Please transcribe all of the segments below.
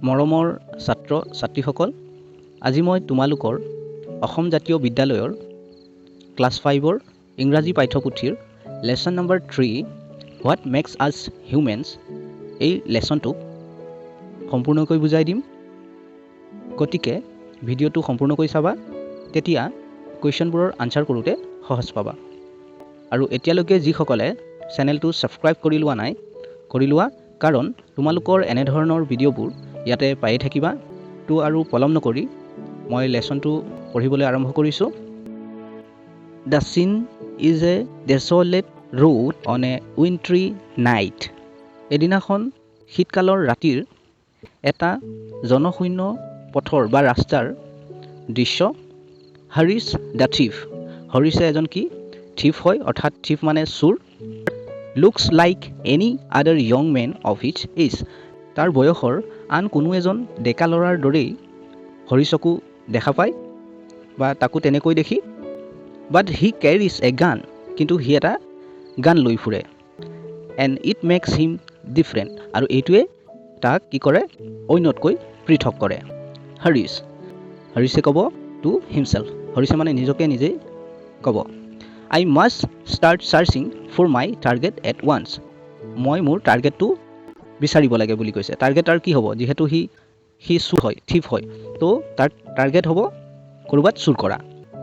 মৰমৰ ছাত্ৰ ছাত্ৰীসকল, আজি মই তোমালোকৰ অসম জাতীয় বিদ্যালয়ৰ ক্লাছ 5ৰ ইংৰাজী পাঠ্যপুথিৰ লেচন নম্বৰ 3 হোৱাট মেক্স আছ হিউমেনছ এই লেচনটোক সম্পূৰ্ণকৈ বুজাই দিম। গতিকে ভিডিঅ'টো সম্পূৰ্ণকৈ চাবা, তেতিয়া কুৱেশ্যনবোৰৰ আনচাৰ কৰোঁতে সহজ পাবা। আৰু এতিয়ালৈকে যিসকলে চেনেলটো ছাবস্ক্ৰাইব কৰি লোৱা নাই, কৰি লোৱা, কাৰণ তোমালোকৰ এনেধৰণৰ ভিডিঅ'বোৰ ইয়াতে পায়ে থাকিবা। তো আৰু পলম নকৰি মই লেচনটো পঢ়িবলৈ আৰম্ভ কৰিছোঁ। The scene is a desolate road on a wintry night. এদিনাখন শীতকালৰ ৰাতিৰ এটা জনশূন্য পথৰ বা ৰাস্তাৰ দৃশ্য। Haris the thief. হৰিছে এজন কি? থিফ হয়, অৰ্থাৎ থিফ মানে চোৰ। Looks like any other young men of his age. তাৰ বয়সৰ আন কোনো এজন ডেকা ল'ৰাৰ দৰেই হৰিছকো দেখা পায় বা তাকো তেনেকৈ দেখি। বাট হি কেৰিজ এ গান। কিন্তু সি এটা গান লৈ ফুৰে। And it makes him different. আৰু এইটোৱে তাক কি কৰে? অন্যতকৈ পৃথক কৰে। হৰিছে ক'ব টু হিমছেল্ফ। হৰিছে মানে নিজকে নিজেই ক'ব, I must start searching for my target at once. মই মোৰ টাৰ্গেটটো বিচাৰিব লাগে বুলি কৈছে। টাৰ্গেট আৰু কি হ'ব? যিহেতু সি চুৰ হয়, থিফ হয়, তো তাৰ টাৰ্গেট হ'ব ক'ৰবাত চুৰ কৰা।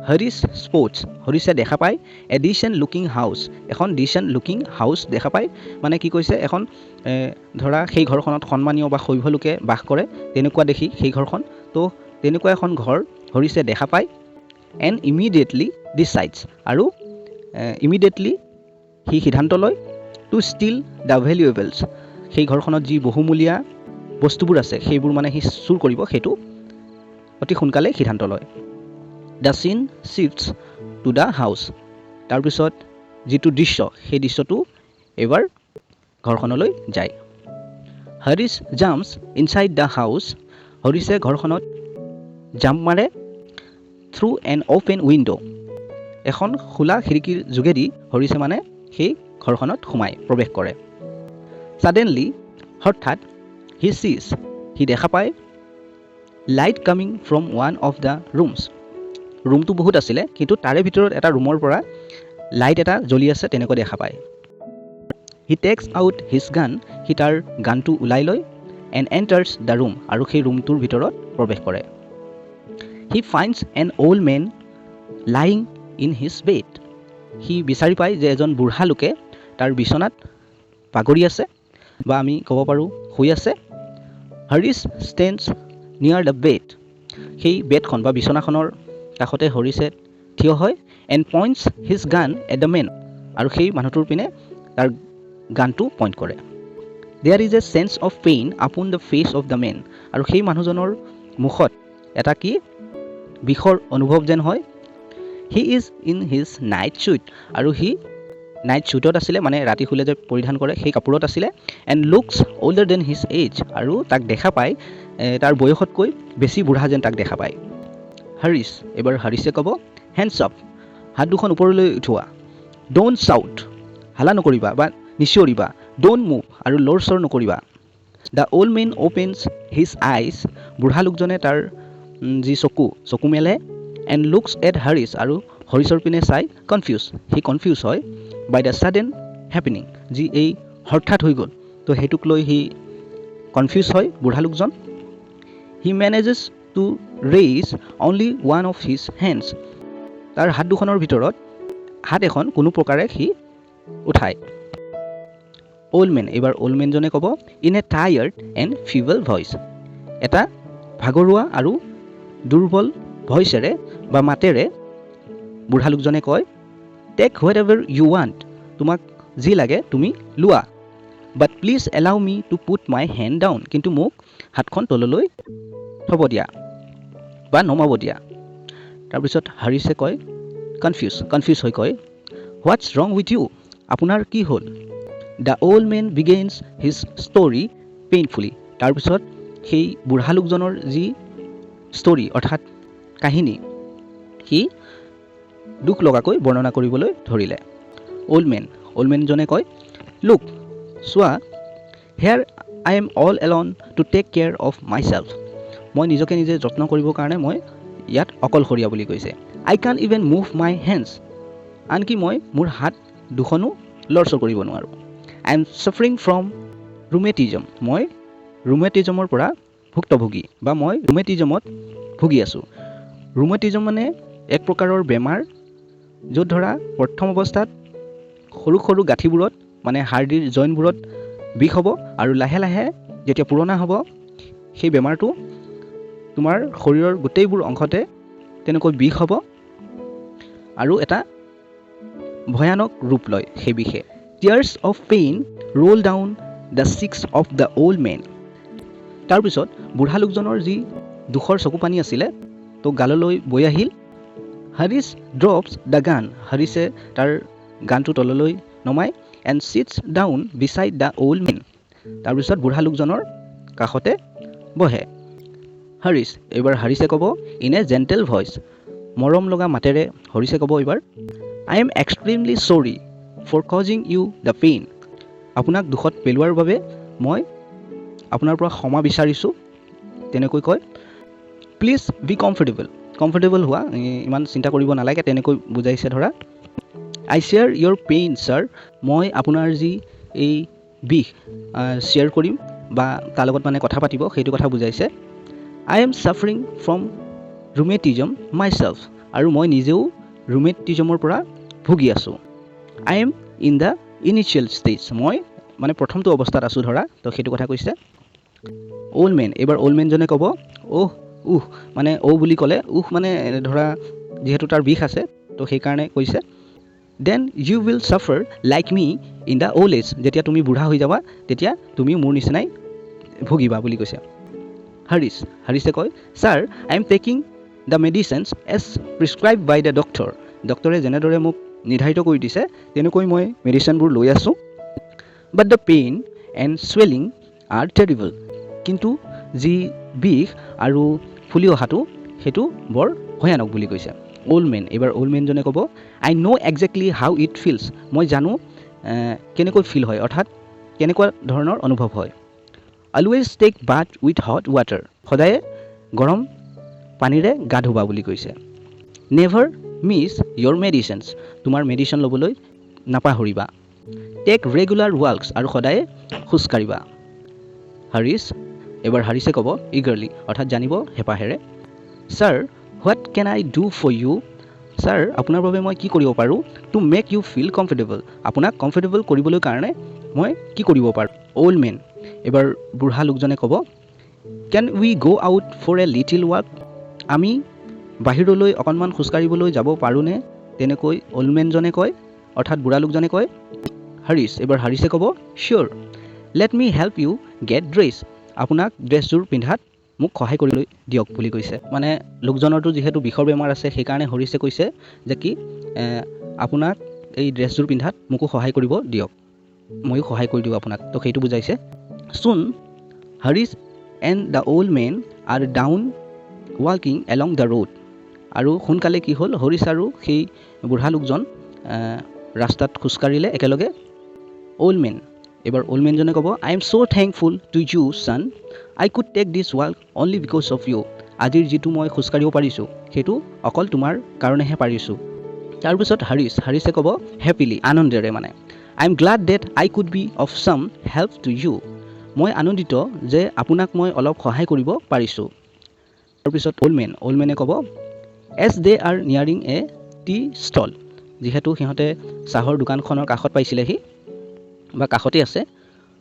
হৰিছ স্পৰ্টছ। হৰিছে দেখা পায় এ ডিচেণ্ট লুকিং হাউচ। এখন ডিচেণ্ট লুকিং হাউচ দেখা পায় মানে কি কৈছে? এখন ধৰা সেই ঘৰখনত সন্মানীয় বা সভ্য লোকে বাস কৰে, তেনেকুৱা দেখি সেই ঘৰখন। তো তেনেকুৱা এখন ঘৰ হৰিছে দেখা পায়। And immediately decides. আৰু ইমিডিয়েটলি সি সিদ্ধান্ত লয় টু ষ্টিল দ্য ভেলুৱেবলছ। সেই ঘৰখনত যি বহুমূলীয়া বস্তুবোৰ আছে সেইবোৰ মানে সি চুৰ কৰিব, সেইটো অতি সোনকালে সিদ্ধান্ত লয়। দ্য চিন শ্বিফ্টছ টু দ্য হাউচ। তাৰপিছত যিটো দৃশ্য, সেই দৃশ্যটো এইবাৰ ঘৰখনলৈ যায়। Harish jumps inside the house. হৰিছে ঘৰখনত জাম্প মাৰে থ্ৰু এন অ'পেন উইণ্ড'। এখন খোলা খিৰিকীৰ যোগেদি হৰিছে মানে সেই ঘৰখনত সোমাই প্ৰৱেশ কৰে। ছাডেনলি হঠাৎ হি চিজ। সি দেখা পায় light coming from one of the rooms. ৰুমটো বহুত আছিলে, কিন্তু তাৰে ভিতৰত এটা ৰুমৰ পৰা লাইট এটা জ্বলি আছে তেনেকৈ দেখা পায়। হি টেক্স আউট হিজ গান। সি তাৰ গানটো ওলাই লয়। And enters the room. আৰু সেই ৰুমটোৰ ভিতৰত প্ৰৱেশ কৰে। He finds an old man lying in his bed. সি বিচাৰি পায় যে এজন বুঢ়া লোকে তাৰ বিচনাত বাগৰি আছে, বা আমি ক'ব পাৰোঁ শুই আছে। Harris stands near the bed. সেই বেডখন বা বিচনাখনৰ কাষতে হৰিছে থিয় হয়। And points his gun at the man. আৰু সেই মানুহটোৰ পিনে তাৰ গানটো পইণ্ট কৰে। There is a sense of pain upon the face of the man. আৰু সেই মানুহজনৰ মুখত এটা কি বিষৰ অনুভৱ যেন হয়। He is in his night shoot. আৰু সি নাইট শ্বুটত আছিলে, মানে ৰাতি শুলে যে পৰিধান কৰে সেই কাপোৰত আছিলে। And looks older than his age. আৰু তাক দেখা পায় তাৰ বয়সতকৈ বেছি বুঢ়া যেন তাক দেখা পায়। হৰিছ। এইবাৰ হৰিছে ক'ব হেণ্ডছ আপ। হাত দুখন ওপৰলৈ উঠোৱা। ড'ন্ট চাউট। হালা নকৰিবা বা নিচিঞৰিবা। Don't move. আৰু লৰ চৰ নকৰিবা। The old man opens his eyes. বুঢ়া লোকজনে তাৰ যি চকু মেলে। And looks at Harish. আৰু হৰিছৰ পিনে চাই কনফিউজ। সি কনফিউজ হয় বাই দ্য ছাডেন হেপেনিং। যি এই হঠাৎ হৈ গ'ল, তো সেইটোক লৈ সি কনফিউজ হয় বুঢ়া লোকজন। He manages to raise only one of his hands. তাৰ হাত দুখনৰ ভিতৰত হাত এখন কোনো প্ৰকাৰে সি উঠায়। Old man. এইবাৰ অল্ড মেনজনে ক'ব in a tired and feeble voice. এটা ভাগৰুৱা আৰু দুৰ্বল ভইচেৰে বা মাতেৰে বুঢ়া লোকজনে কয় take whatever you want. তোমাক যি লাগে তুমি লোৱা। But please allow me to put my hand down. কিন্তু মোক হাতখন তললৈ থ'ব দিয়া বা নমাব দিয়া। তাৰপিছত হৰিছে কয় কনফিউজ হৈ কয় হোৱাটছ ৰং উইথ ইউ। আপোনাৰ কি হ'ল? The old man begins his story painfully. তাৰপিছত সেই বুঢ়া লোকজনৰ যি ষ্টৰী অৰ্থাৎ কাহিনী, সি দুখ লগাকৈ বৰ্ণনা কৰিবলৈ ধৰিলে। অল্ড মেনজনে কয় লুক চোৱা hair I am all alone to take care of myself. মই নিজকে নিজে যত্ন কৰিবৰ কাৰণে মই ইয়াত অকলশৰীয়া বুলি কৈছে। I can't even move my hands. আনকি মই মোৰ হাত দুখনো লৰচৰ কৰিব নোৱাৰোঁ। I am suffering from rheumatism. মই ৰুমেটিজমৰ পৰা ভুক্তভোগী বা মই ৰুমেটিজমত ভুগি আছোঁ। ৰুমেটিজম মানে এক প্ৰকাৰৰ বেমাৰ য'ত ধৰা প্ৰথম অৱস্থাত সৰু সৰু গাঁঠিবোৰত মানে হাৰ্ডিৰ জইণ্টবোৰত বিষ হ'ব আৰু লাহে লাহে যেতিয়া পুৰণা হ'ব সেই বেমাৰটো তোমাৰ শৰীৰৰ গোটেইবোৰ অংশতে তেনেকৈ বিষ হ'ব আৰু এটা ভয়ানক ৰূপ লয় সেই বিষে। Tears of pain roll down the cheeks of the old man. তাৰপিছত বুঢ়া লোকজনৰ যি দুখৰ চকু পানী আছিলে তো গাললৈ বৈ আহিল। Haris drops the gun. হাৰিছে তাৰ গানটো তললৈ নমাই and sits down beside the old man. তাৰপিছত বুঢ়া লোকজনৰ কাষতে বহে। হাৰিছ এইবাৰ হাৰিছে ক'ব in a gentle voice. মৰম লগা মাতেৰে হৰিছে ক'ব এইবাৰ I am extremely sorry for causing you the pain. আপোনাক দুখত পেলোৱাৰ বাবে মই আপোনাৰ পৰা ক্ষমা বিচাৰিছোঁ তেনেকৈ কয়। প্লিজ বি কমফৰ্টেবল হোৱা, ইমান চিন্তা কৰিব নালাগে তেনেকৈ বুজাইছে ধৰা। আই শ্বেয়াৰ ইয়'ৰ পেইন ছাৰ, মই আপোনাৰ যি এই বিষ শ্বেয়াৰ কৰিম বা তাৰ লগত মানে কথা পাতিব সেইটো কথা বুজাইছে। I am suffering from rheumatism myself, আৰু মই নিজেও ৰুমেটিজমৰ পৰা ভুগি আছোঁ। I am in the initial stage, মই মানে প্ৰথমটো অৱস্থাত আছোঁ ধৰা, তো সেইটো কথা কৈছে। অ'ল্ড মেন, এইবাৰ অ'ল্ড মেনজনে ক'ব মানে বুলি ক'লে মানে ধৰা যিহেতু তাৰ বিষ আছে তো সেইকাৰণে কৈছে। Then you will suffer like me in the old age, যেতিয়া তুমি বুঢ়া হৈ যাবা তেতিয়া তুমি মোৰ নিচিনাই ভুগিবা বুলি কৈছে। হাৰিছে কয় sir I am taking the medicines as prescribed by the doctor, ডক্টৰে যেনেদৰে মোক নিৰ্ধাৰিত কৰি দিছে তেনেকৈ মই মেডিচিনবোৰ লৈ আছোঁ। But the pain and swelling are terrible, কিন্তু যি বিষ আৰু ফুলি অহাটো সেইটো বৰ ভয়ানক বুলি কৈছে। অ'ল্ড মেন, এইবাৰ অ'ল্ড মেনজনে ক'ব আই ন' একজেক্টলি হাউ ইট ফিলছ, মই জানো কেনেকৈ ফিল হয়, অৰ্থাৎ কেনেকুৱা ধৰণৰ অনুভৱ হয়। Always take bath with hot water, সদায়ে গৰম পানীৰে গা ধুবা বুলি কৈছে। নেভাৰ মিছ ইয়'ৰ মেডিচিনছ, তোমাৰ মেডিচিন ল'বলৈ নাপাহৰিবা। টেক ৰেগুলাৰ ৱাল্কছ, আৰু সদায়ে খোজকাঢ়িবা। এইবাৰ হাৰিছে ক'ব ইগাৰলি, অৰ্থাৎ জানিব হেঁপাহেৰে sir what can I do for you, sir আপোনাৰ বাবে মই কি কৰিব পাৰোঁ। To make you feel comfortable, আপোনাক কমফৰ্টেবল কৰিবলৈ কাৰণে মই কি কৰিব পাৰোঁ। অ'ল্ড মেন, এইবাৰ বুঢ়া লোকজনে ক'ব can we go' out for a little walk, আমি বাহিৰলৈ অকণমান খোজকাঢ়িবলৈ যাব পাৰোঁনে, তেনেকৈ অ'ল্ড মেনজনে কয়, অৰ্থাৎ বুঢ়া লোকজনে কয়। এইবাৰ হাৰিছে ক'ব sir let me help you get dress, আপোনাক ড্ৰেছযোৰ পিন্ধাত মোক সহায় কৰিবলৈ দিয়ক বুলি কৈছে। মানে লোকজনৰতো যিহেতু বিষৰ বেমাৰ আছে সেইকাৰণে হৰিছে কৈছে যে কি আপোনাক এই ড্ৰেছযোৰ পিন্ধাত মোকো সহায় কৰিব দিয়ক, ময়ো সহায় কৰি দিওঁ আপোনাক, তো সেইটো বুজাইছে। Soon Harish and the old man are down ৱাকিং এলং দ্য ৰোড, আৰু সোনকালে কি হ'ল হৰিছ আৰু সেই বুঢ়া লোকজন ৰাস্তাত খোজকাঢ়িলে একেলগে। অ'ল্ড মেন, এইবাৰ অ'ল্ড মেনজনে ক'ব I am so' thankful to you son, I could take this walk only because of you, আজিৰ যিটো মই খোজকাঢ়িব পাৰিছোঁ সেইটো অকল তোমাৰ কাৰণেহে পাৰিছোঁ। তাৰপিছত হাৰিছে ক'ব হেপিলি, আনন্দেৰে মানে I am glad that I could be of some help to you, মই আনন্দিত যে আপোনাক মই অলপ সহায় কৰিব পাৰিছোঁ। তাৰপিছত অ'ল্ড মেনে ক'ব as they are nearing a tea stall, যিহেতু সিহঁতে চাহৰ দোকানখনৰ কাষত পাইছিলেহি বা কাষতেই আছে।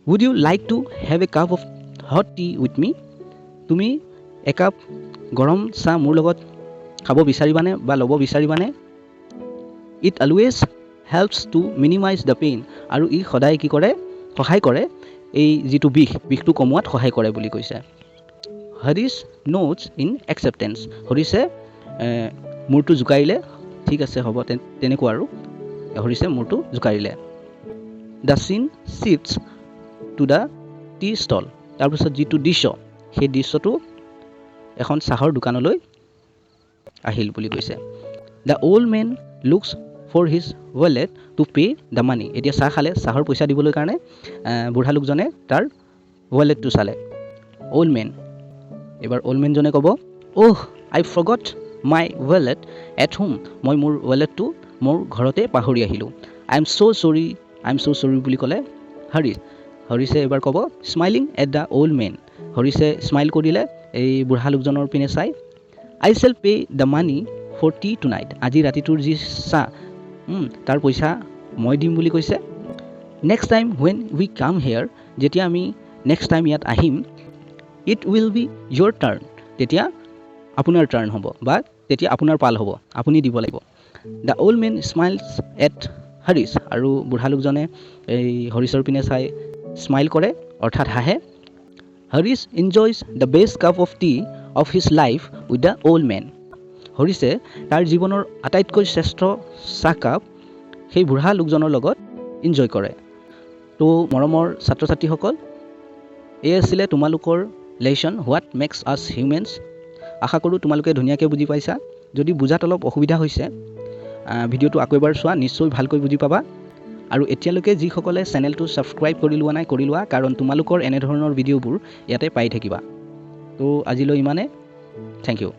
Would you like to have a cup of hot tea with me, তুমি একাপ গৰম চাহ মোৰ লগত খাব বিচাৰিবানে বা ল'ব বিচাৰিবানে। It always helps to minimise the pain, আৰু ই সদায় কি কৰে সহায় কৰে এই যিটো বিষটো কমোৱাত সহায় কৰে বুলি কৈছে। হৰিছ নোটছ ইন একচেপ্টেঞ্চ, হৰিছে মূৰটো জোকাৰিলে, ঠিক আছে হ'ব তেনেকুৱা, আৰু হৰিছে মূৰটো জোকাৰিলে। দ্য চিন চিফ্টছ টু দ্য টি ষ্টল, তাৰপিছত যিটো দৃশ্য সেই দৃশ্যটো এখন চাহৰ দোকানলৈ আহিল বুলি কৈছে। The old man looks for his wallet to pay' the money, এতিয়া চাহ খালে চাহৰ পইচা দিবলৈ কাৰণে বুঢ়া লোকজনে তাৰ ৱালেটটো চালে। অ'ল্ড মেন, এবাৰ অ'ল্ড মেনজনে ক'ব, অ'হ আই ফৰগট মাই ৱালেট এট হোম, মই মোৰ ৱালেটটো মোৰ ঘৰতে পাহৰি আহিলোঁ। আই এম ছ' চৰি বুলি ক'লে হৰিছে এবাৰ ক'ব, smiling at the old man, হৰিছে স্মাইল কৰিলে এই বুঢ়া লোকজনৰ পিনে চাই। I shall pay' the money for tea tonight, আজি ৰাতিটোৰ যি চাহ তাৰ পইচা মই দিম বুলি কৈছে। Next time when we come hair, যেতিয়া আমি নেক্সট টাইম ইয়াত আহিম, ইট উইল বি ইয়'ৰ টাৰ্ণ, তেতিয়া আপোনাৰ টাৰ্ণ হ'ব বা তেতিয়া আপোনাৰ পাল হ'ব, আপুনি দিব লাগিব। The old man smiles at Harish, আৰু বুঢ়া লোকজনে এই হৰিছৰ পিনে চাই স্মাইল কৰে অৰ্থাৎ হাঁহে। Harish enjoys the best cup of tea of his life with the old man, হৰিছে তাৰ জীৱনৰ আটাইতকৈ শ্ৰেষ্ঠ চাহকাপ সেই বুঢ়া লোকজনৰ লগত এনজয় কৰে। তো মৰমৰ ছাত্ৰ ছাত্ৰীসকল, এই আছিলে তোমালোকৰ লেচন হোৱাট মেক্স আছ হিউমেনছ। আশা কৰোঁ তোমালোকে ধুনীয়াকৈ বুজি পাইছা। যদি বুজাত অলপ অসুবিধা হৈছে, ভিডিঅ'টো আকৌ এবাৰ চোৱা, নিশ্চয় ভালকৈ বুজি পাবা। আৰু এতিয়ালৈকে যিসকলে চেনেলটো ছাবস্ক্ৰাইব কৰি লোৱা নাই, কৰি লোৱা, কাৰণ তোমালোকৰ এনেধৰণৰ ভিডিঅ'বোৰ ইয়াতে পাই থাকিবা। তো আজিলৈ ইমানে, থেংক ইউ।